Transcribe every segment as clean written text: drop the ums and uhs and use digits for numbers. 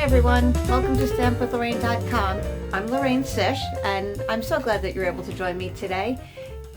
Everyone, welcome to stampwithlorraine.com. I'm Lorraine Sish, and I'm so glad that you're able to join me today.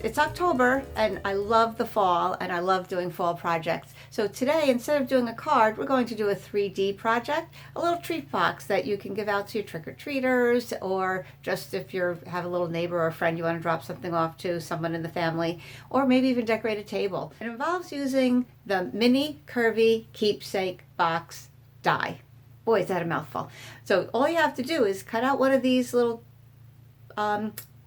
It's October, and I love the fall, and I love doing fall projects. So today, instead of doing a card, we're going to do a 3D project, a little treat box that you can give out to trick-or-treaters, or just if you have a little neighbor or a friend you want to drop something off to, someone in the family, or maybe even decorate a table. It involves using the Mini Curvy Keepsake Box die. Boy, is that a mouthful. So all you have to do is cut out one of these little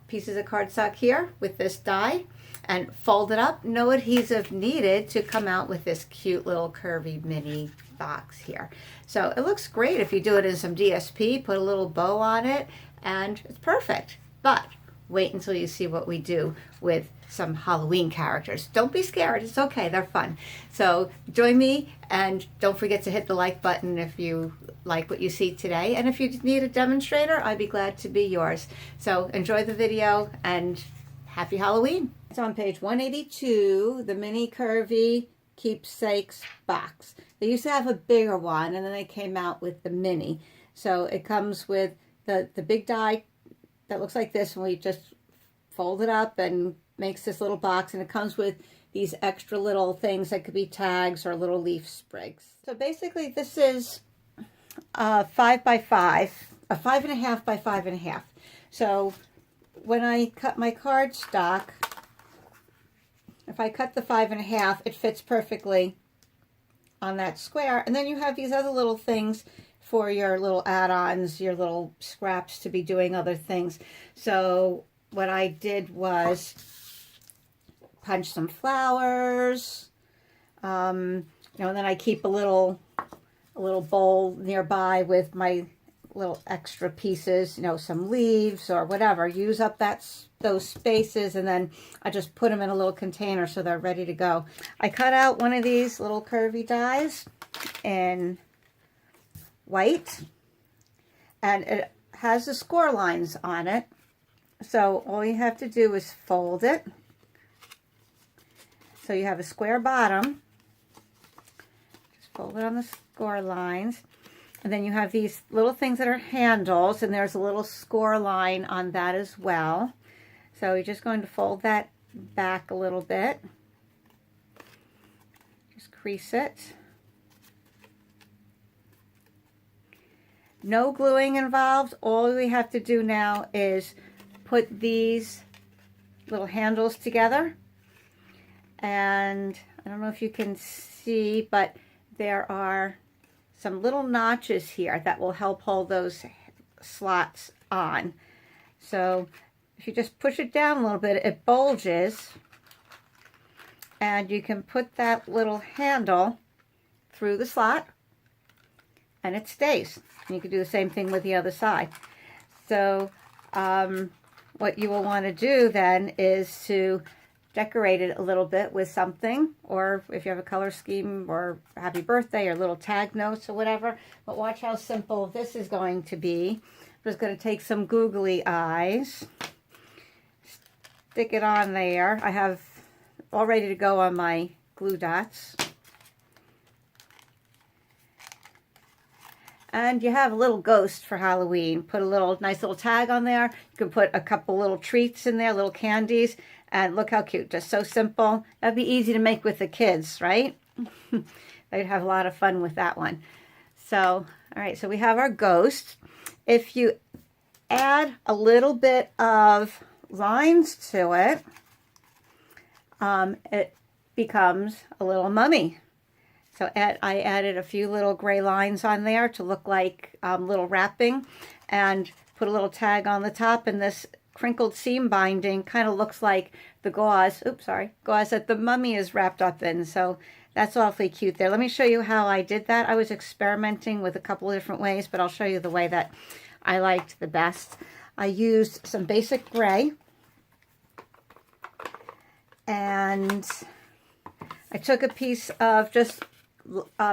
pieces of cardstock here with this die and fold it up. No adhesive needed to come out with this cute little curvy mini box here. So it looks great if you do it in some DSP, put a little bow on it, and it's perfect. But wait until you see what we do with some Halloween characters. Don't be scared, it's okay, they're fun. So join me, and don't forget to hit the like button if you like what you see today. And if you need a demonstrator, I'd be glad to be yours. So enjoy the video, and happy Halloween. It's on page 182, the Mini Curvy Keepsakes box. They used to have a bigger one, and then they came out with the mini. So it comes with the big die that looks like this, and we just fold it up and makes this little box, and it comes with these extra little things that could be tags or little leaf sprigs. So basically this is 5 by 5, a 5.5 by 5.5. So when I cut my cardstock, if I cut the 5.5, it fits perfectly on that square. And then you have these other little things for your little add-ons, your little scraps to be doing other things. So what I did was punch some flowers, and then I keep a little bowl nearby with my little extra pieces, some leaves or whatever. Use up those spaces, and then I just put them in a little container so they're ready to go. I cut out one of these little curvy dies in white, and it has the score lines on it. So all you have to do is fold it. So you have a square bottom. Just fold it on the score lines. And then you have these little things that are handles, and there's a little score line on that as well. So you're just going to fold that back a little bit. Just crease it. No gluing involved. All we have to do now is put these little handles together. And I don't know if you can see, but there are some little notches here that will help hold those slots on. So if you just push it down a little bit, it bulges, and you can put that little handle through the slot, and it stays. And you can do the same thing with the other side. So what you will want to do then is to decorate it a little bit with something, or if you have a color scheme or happy birthday or little tag notes or whatever. But watch how simple this is going to be. I'm just going to take some googly eyes, stick it on there. I have all ready to go on my glue dots. And you have a little ghost for Halloween. Put a nice little tag on there. You can put a couple little treats in there, little candies. And look how cute, just so simple. That'd be easy to make with the kids, right? They'd have a lot of fun with that one. So, all right, so we have our ghost. If you add a little bit of lines to it, it becomes a little mummy. So I added a few little gray lines on there to look like little wrapping, and put a little tag on the top, and this crinkled seam binding kind of looks like the gauze that the mummy is wrapped up in. So that's awfully cute there. Let me show you how I did that. I was experimenting with a couple of different ways, but I'll show you the way that I liked the best. I used some basic gray, and I took a piece of just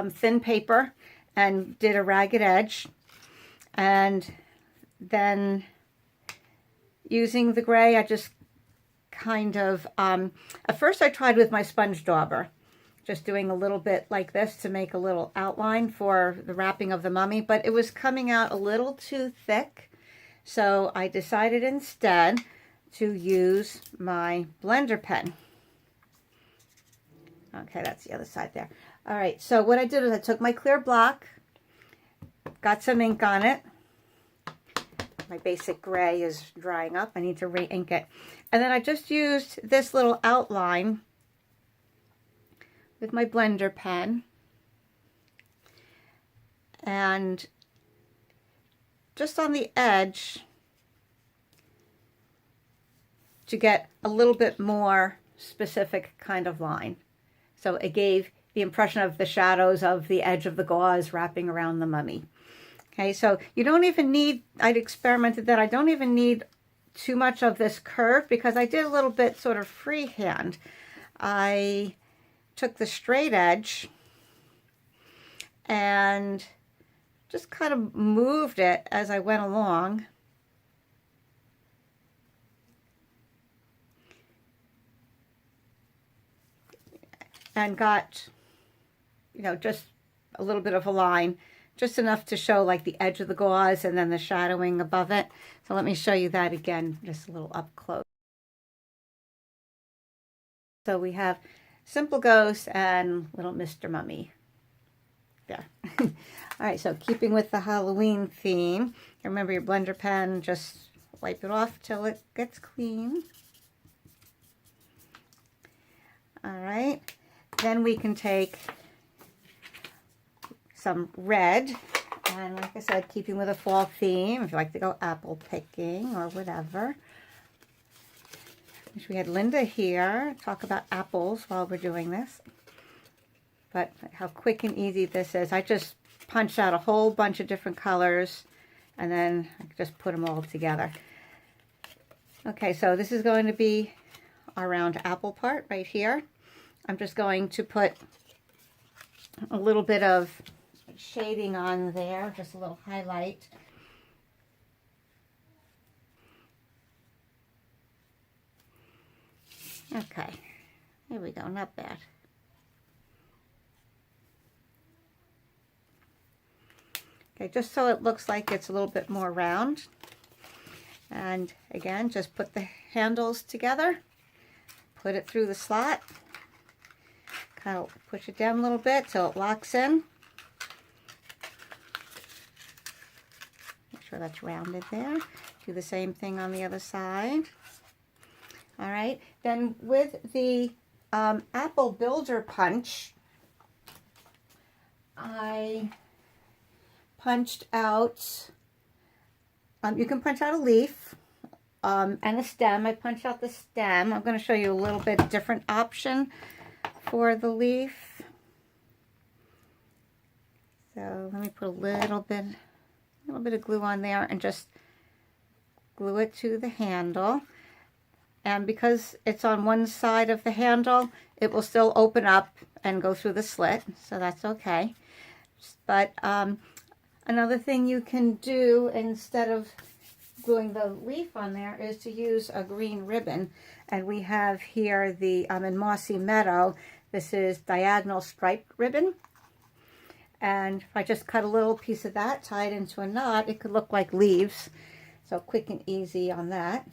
thin paper and did a ragged edge, and then using the gray I just kind of, at first I tried with my sponge dauber, just doing a little bit like this to make a little outline for the wrapping of the mummy, but it was coming out a little too thick. So I decided instead to use my blender pen. Okay, that's the other side there. All right, so what I did is I took my clear block, got some ink on it. My basic gray is drying up. I need to re-ink it. And then I just used this little outline with my blender pen. And just on the edge to get a little bit more specific kind of line. So it gave the impression of the shadows of the edge of the gauze wrapping around the mummy. Okay, so you don't even need, I'd experimented that, I don't even need too much of this curve because I did a little bit sort of freehand. I took the straight edge and just kind of moved it as I went along. And got, you know, just a little bit of a line, just enough to show like the edge of the gauze and then the shadowing above it. So let me show you that again, just a little up close. So we have Simple Ghost and Little Mr. Mummy. There. All right, so keeping with the Halloween theme, remember your blender pen, just wipe it off till it gets clean. All right, then we can take some red, and like I said, keeping with a fall theme, if you like to go apple picking or whatever. Wish we had Linda here, talk about apples while we're doing this. But how quick and easy this is. I just punched out a whole bunch of different colors and then I just put them all together. Okay, so this is going to be our round apple part right here. I'm just going to put a little bit of shading on there, just a little highlight. Okay, here we go, not bad. Okay, just so it looks like it's a little bit more round. And again, just put the handles together, put it through the slot, kind of push it down a little bit till it locks in. Make sure that's rounded there. Do the same thing on the other side. All right, then with the apple builder punch, I punched out, you can punch out a leaf and a stem. I punched out the stem. I'm going to show you a little bit different option for the leaf. So let me put a little bit of glue on there and just glue it to the handle. And because it's on one side of the handle, it will still open up and go through the slit, so that's okay. But another thing you can do instead of gluing the leaf on there is to use a green ribbon. And we have here the, in Mossy Meadow, this is diagonal striped ribbon. And if I just cut a little piece of that, tie it into a knot, it could look like leaves. So quick and easy on that.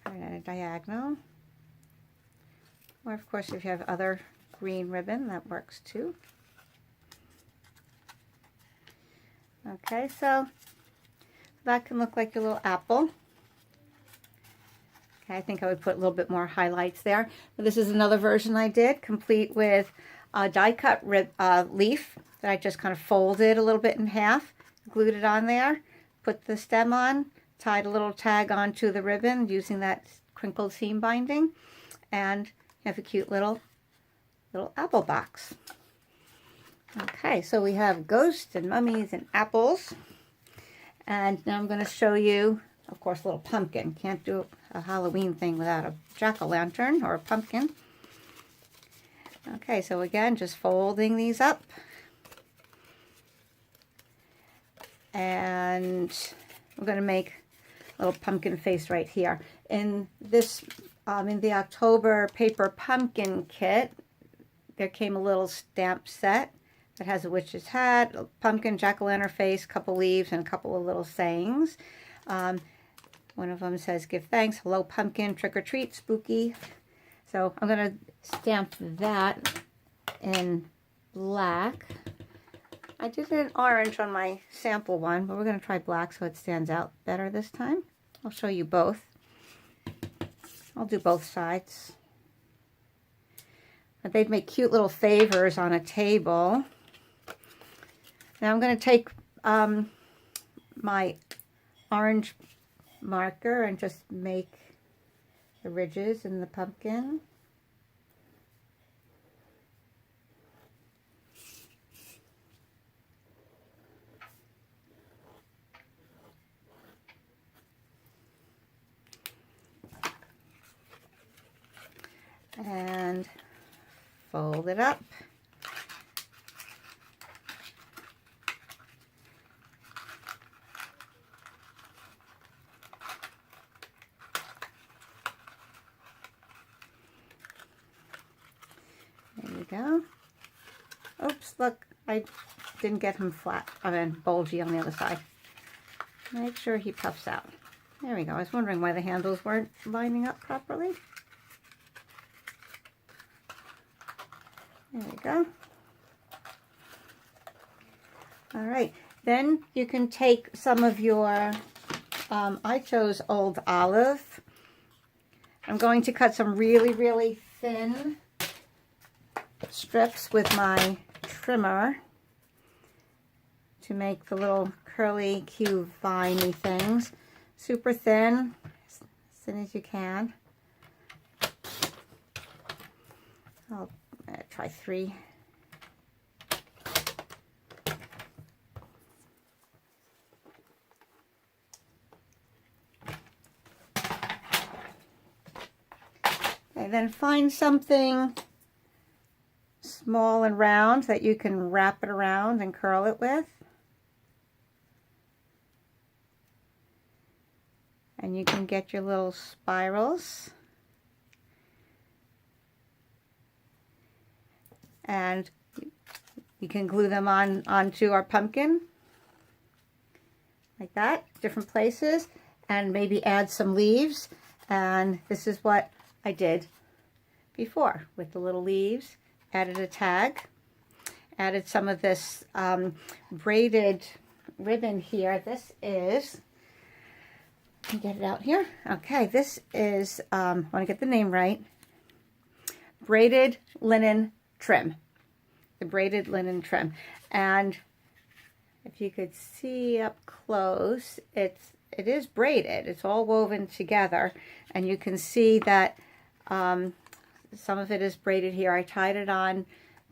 And a diagonal, or of course if you have other green ribbon, that works too. Okay, so that can look like your little apple. Okay, I think I would put a little bit more highlights there. But this is another version I did, complete with a die cut leaf that I just kind of folded a little bit in half, glued it on there, put the stem on, tied a little tag onto the ribbon using that crinkled seam binding, and have a cute little apple box. Okay, so we have ghosts and mummies and apples. And now I'm going to show you, of course, a little pumpkin. Can't do a Halloween thing without a jack-o'-lantern or a pumpkin. Okay, so again, just folding these up. And we're going to make a little pumpkin face right here. In this, in the October paper pumpkin kit, there came a little stamp set that has a witch's hat, a pumpkin, jack-o'-lantern face, couple leaves, and a couple of little sayings. One of them says, "Give thanks, hello pumpkin, trick or treat, spooky." So I'm going to stamp that in black. I did an orange on my sample one, but we're going to try black so it stands out better this time. I'll show you both. I'll do both sides. But they'd make cute little favors on a table. Now I'm going to take my orange marker and just make the ridges in the pumpkin. And fold it up. There you go. Oops, look, I didn't get him flat, bulgy on the other side. Make sure he puffs out. There we go. I was wondering why the handles weren't lining up properly. There we go. All right, then you can take some of your, I chose Old Olive. I'm going to cut some really, really thin strips with my trimmer to make the little curly, cute, viney things. Super thin, as thin as you can. I'll try 3. And then find something small and round that you can wrap it around and curl it with. And you can get your little spirals. And you can glue them onto our pumpkin like that, different places, and maybe add some leaves. And this is what I did before with the little leaves. Added a tag, added some of this braided ribbon here. This is, let me get it out here. Okay, this is, I want to get the name right, braided linen trim. The braided linen trim. And if you could see up close, it is braided. It's all woven together, and you can see that some of it is braided here. I tied it on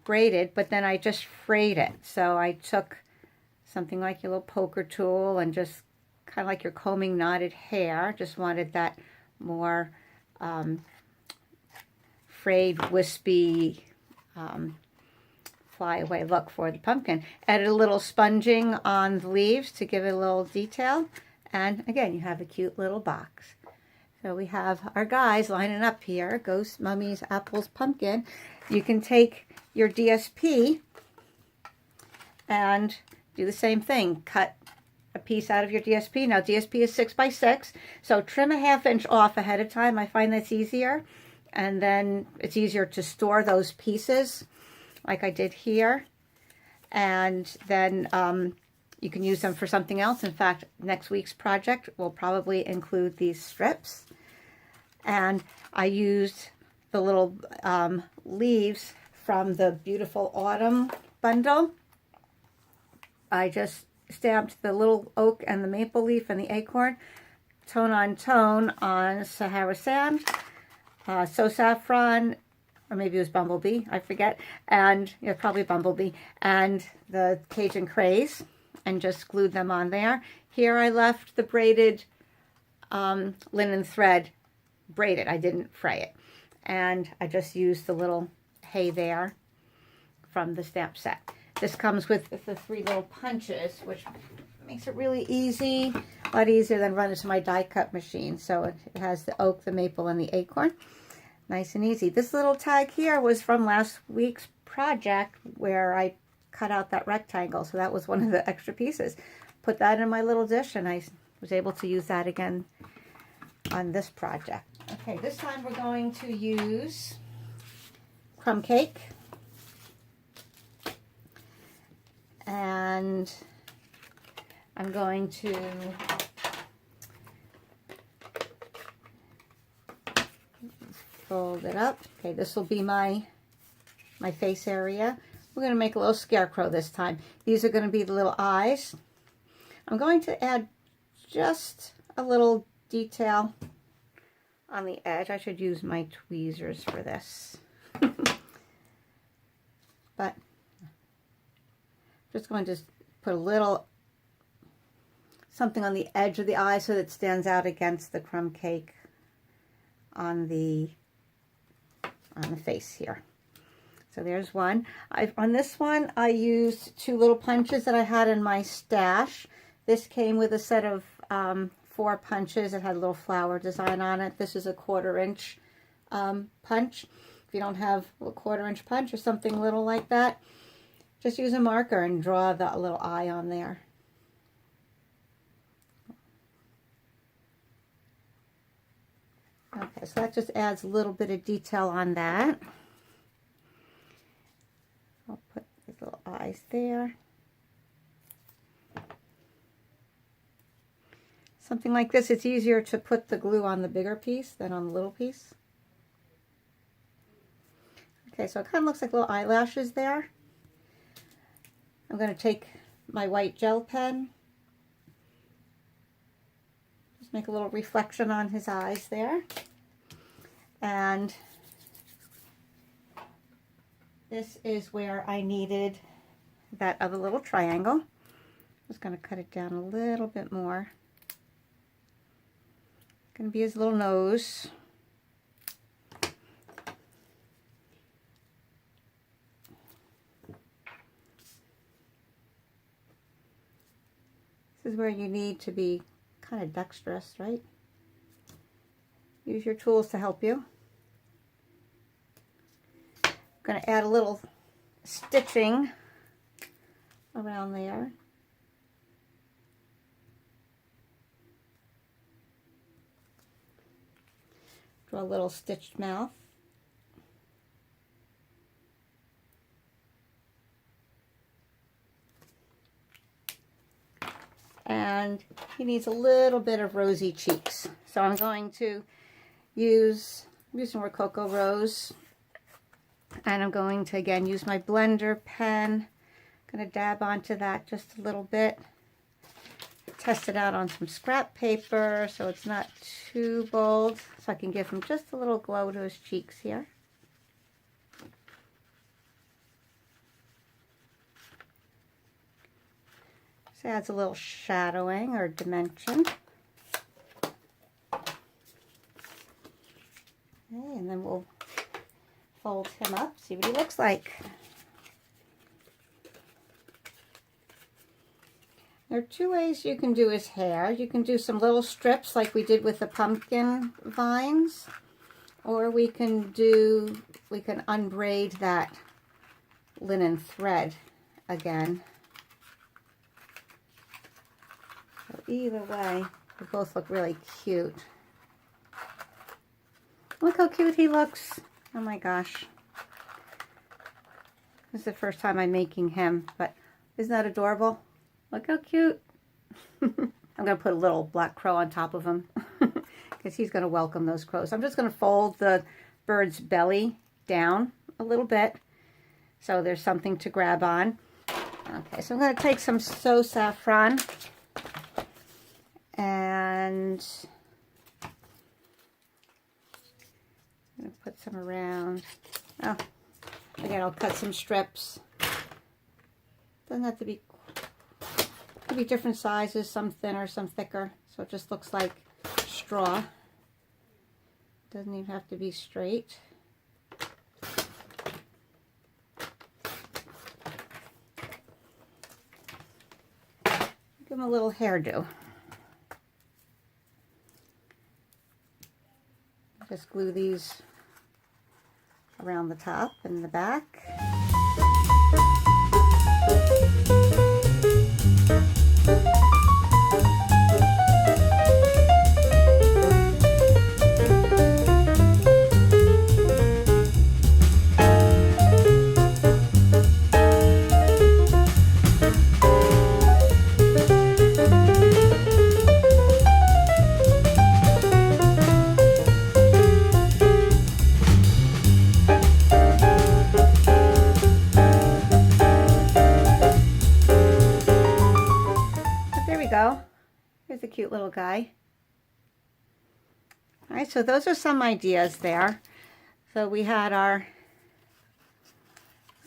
braided, but then I just frayed it. So I took something like your little poker tool and just kind of like you're combing knotted hair. Just wanted that more frayed, wispy, flyaway look for the pumpkin. Added a little sponging on the leaves to give it a little detail. And again, you have a cute little box. So we have our guys lining up here. Ghost, Mummies, Apples, Pumpkin. You can take your DSP and do the same thing. Cut a piece out of your DSP. Now DSP is 6 by 6, so trim a 1/2 inch off ahead of time. I find that's easier, and then it's easier to store those pieces like I did here, and then you can use them for something else. In fact, next week's project will probably include these strips. And I used the little leaves from the Beautiful Autumn bundle. I just stamped the little oak and the maple leaf and the acorn, tone on Sahara Sand, So Saffron, or maybe it was Bumblebee, I forget, and probably Bumblebee, and the Cajun Craze, and just glued them on there. Here I left the braided linen thread braided. I didn't fray it. And I just used the little hay there from the stamp set. This comes with the 3 little punches, which makes it really easy, a lot easier than running to my die cut machine. So it has the oak, the maple, and the acorn. Nice and easy. This little tag here was from last week's project where I cut out that rectangle. So that was one of the extra pieces. Put that in my little dish, and I was able to use that again on this project. Okay, this time we're going to use crumb cake. And I'm going to fold it up. Okay, this will be my face area. We're going to make a little scarecrow this time. These are going to be the little eyes. I'm going to add just a little detail on the edge. I should use my tweezers for this. But just going to put a little something on the edge of the eye so that it stands out against the crumb cake on the face here. So there's one. On this one, I used 2 little punches that I had in my stash. This came with a set of 4 punches. It had a little flower design on it. This is a 1/4 inch punch. If you don't have a 1/4 inch punch or something little like that, just use a marker and draw the little eye on there. Okay, so that just adds a little bit of detail on that. I'll put the little eyes there. Something like this, it's easier to put the glue on the bigger piece than on the little piece. Okay, so it kind of looks like little eyelashes there. I'm going to take my white gel pen, just make a little reflection on his eyes there. And this is where I needed that other little triangle. I'm just going to cut it down a little bit more. It's going to be his little nose. This is where you need to be kind of dexterous, right? Use your tools to help you. I'm going to add a little stitching around there. Draw a little stitched mouth. And he needs a little bit of rosy cheeks. So I'm going to use some Rococo Rose. And I'm going to, again, use my blender pen. I'm going to dab onto that just a little bit. Test it out on some scrap paper so it's not too bold. So I can give him just a little glow to his cheeks here. So adds a little shadowing or dimension. Okay, and then we'll fold him up, see what he looks like. There are 2 ways you can do his hair. You can do some little strips like we did with the pumpkin vines, or we can unbraid that linen thread again. So either way, they both look really cute. Look how cute he looks. Oh my gosh. This is the first time I'm making him, but isn't that adorable? Look how cute. I'm going to put a little black crow on top of him because he's going to welcome those crows. I'm just going to fold the bird's belly down a little bit so there's something to grab on. Okay, so I'm going to take some So Saffron and I'm going to put some around. Oh, again, I'll cut some strips. Doesn't have to be could be different sizes, some thinner, some thicker. So it just looks like straw. Doesn't even have to be straight. Give him a little hairdo. Just glue these around the top and the back. Go. Here's a cute little guy. All right, so those are some ideas there. So we had our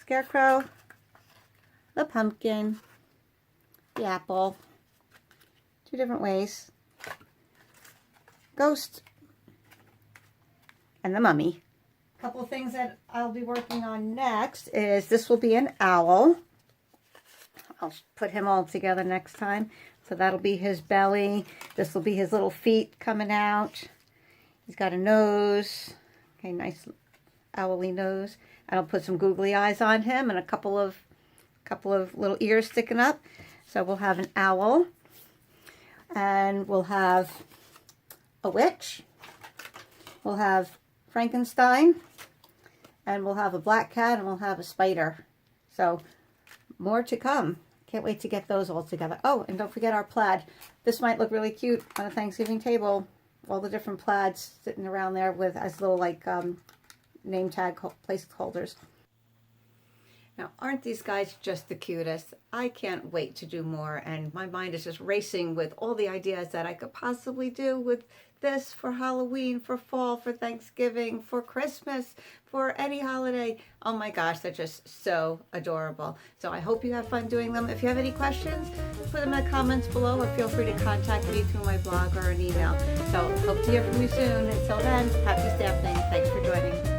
Scarecrow, the pumpkin, the apple, two different ways, ghost, and the mummy. A couple of things that I'll be working on next is this will be an owl. I'll put him all together next time. So that'll be his belly. This will be his little feet coming out. He's got a nose. Okay, nice owly nose. And I'll put some googly eyes on him and a couple of little ears sticking up. So we'll have an owl. And we'll have a witch. We'll have Frankenstein. And we'll have a black cat and we'll have a spider. So more to come. Can't wait to get those all together. Oh, and don't forget our plaid. This might look really cute on a Thanksgiving table. All the different plaids sitting around there with as little like name tag placeholders. Now, aren't these guys just the cutest? I can't wait to do more, and my mind is just racing with all the ideas that I could possibly do with this for Halloween, for fall, for Thanksgiving, for Christmas, for any holiday. Oh my gosh, they're just so adorable. So I hope you have fun doing them. If you have any questions, put them in the comments below, or feel free to contact me through my blog or an email. So hope to hear from you soon. Until then, happy stamping. Thanks for joining.